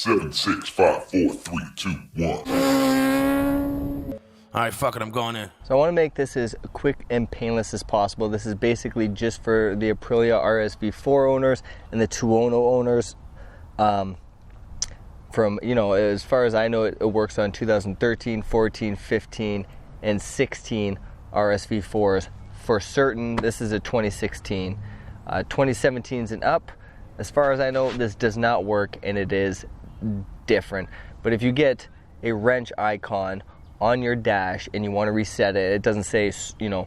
7, 6, 5, 4, 3, 2, 1. All right, fuck it, I'm going in. So I want to make this as quick and painless as possible. This is basically just for the Aprilia RSV4 owners and the Tuono owners. From, you know, as far as I know, it works on 2013, 14, 15, and 16 RSV4s. For certain, this is a 2016. 2017s and up, as far as I know, this does not work, and it is different. But if you get a wrench icon on your dash and you want to reset it, it doesn't say, you know,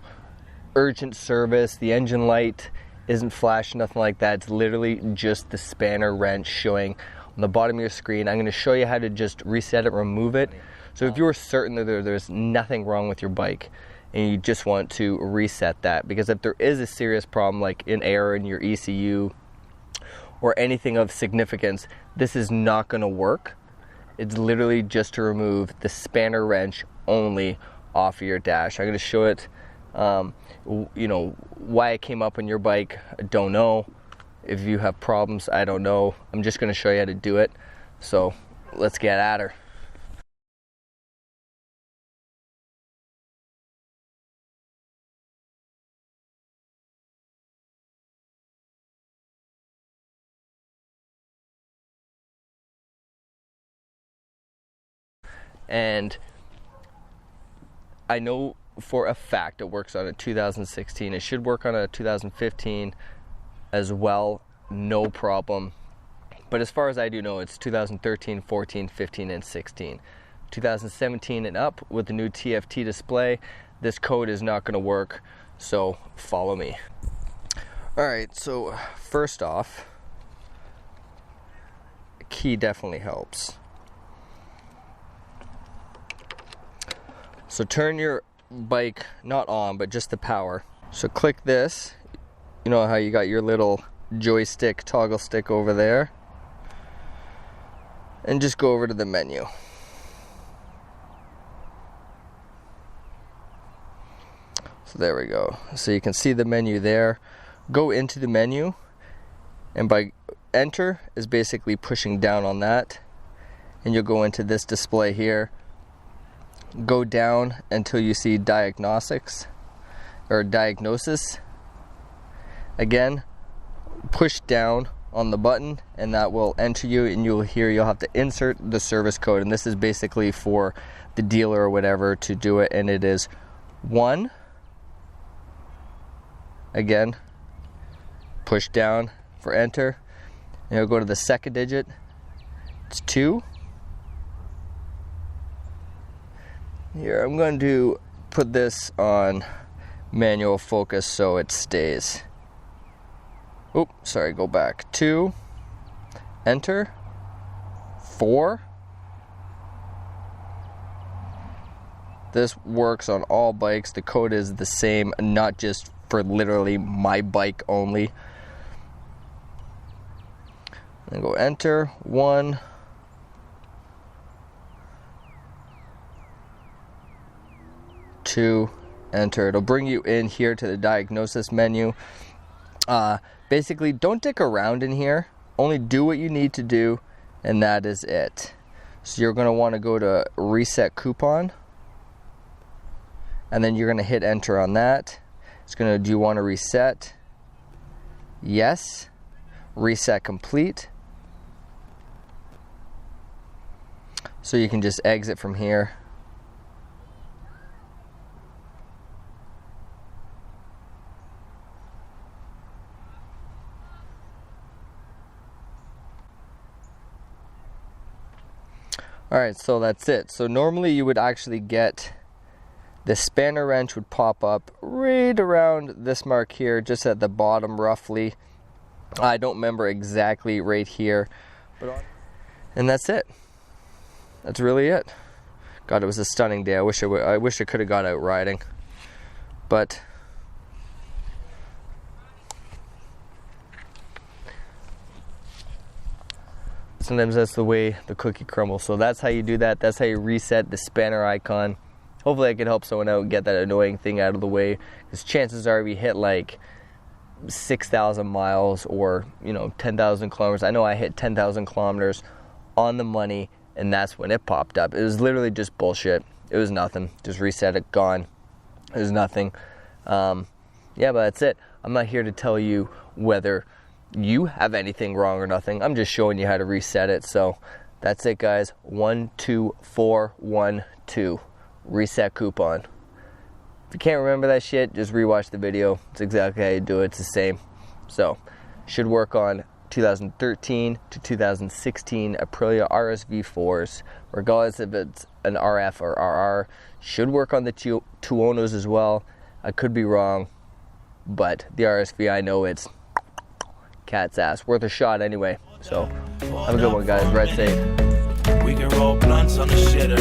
urgent service, the engine light isn't flashing, nothing like that. It's literally just the spanner wrench showing on the bottom of your screen. I'm going to show you how to just reset it, remove it. So if you're certain that there's nothing wrong with your bike and you just want to reset that, because if there is a serious problem like an error in your ECU or anything of significance, this is not going to work. It's literally just to remove the spanner wrench only off of your dash. I'm going to show it, you know, why it came up on your bike, I don't know. If you have problems, I don't know. I'm just going to show you how to do it. So let's get at her. And I know for a fact it works on a 2016. It should work on a 2015 as well, no problem. But as far as I do know, it's 2013, 14, 15, and 16. 2017 and up with the new TFT display, this code is not going to work, so follow me. Alright, so first off, a key definitely helps. So turn your bike not on, but just the power. So click this. You know how you got your little joystick, toggle stick over there. And just go over to the menu. So there we go. So you can see the menu there. Go into the menu, and by enter is basically pushing down on that. And you'll go into this display here. Go down until you see diagnostics or diagnosis. Again, push down on the button and that will enter you, and you'll have to insert the service code, and this is basically for the dealer or whatever to do it, and it is 1. Again, push down for enter, and you'll go to the second digit. It's 2. Here, I'm going to put this on manual focus so it stays. Oop, sorry, go back. 2, enter, 4. This works on all bikes. The code is the same, not just for literally my bike only. And go enter, 1. 2, enter. It'll bring you in here to the diagnosis menu. Basically, don't dick around in here. Only do what you need to do, and that is it. So you're going to want to go to reset coupon, and then you're going to hit enter on that. It's going to, do you want to reset? Yes. Reset complete. So you can just exit from here. Alright, so that's it. So normally you would actually get the spanner wrench would pop up right around this mark here, just at the bottom roughly. I don't remember exactly right here. And that's it. That's really it. God, it was a stunning day. I wish I could have got out riding. But sometimes that's the way the cookie crumbles. So that's how you do that. That's how you reset the spanner icon. Hopefully I can help someone out and get that annoying thing out of the way, because chances are we hit like 6,000 miles or, you know, 10,000 kilometers. I know I hit 10,000 kilometers on the money, and that's when it popped up. It was literally just bullshit. It was nothing. Just reset it, gone. It was nothing. Yeah, but that's it. I'm not here to tell you whether you have anything wrong or nothing. I'm just showing you how to reset it. So that's it, guys. 12412 reset coupon. If you can't remember that shit, just rewatch the video. It's exactly how you do it. It's the same. So should work on 2013 to 2016 Aprilia RSV4s, regardless if it's an RF or RR. Should work on the Tuonos as well. I could be wrong, but the RSV, I know it's cat's ass. Worth a shot anyway. So have a good one, guys. Ride safe. We can roll blunts on the shitter.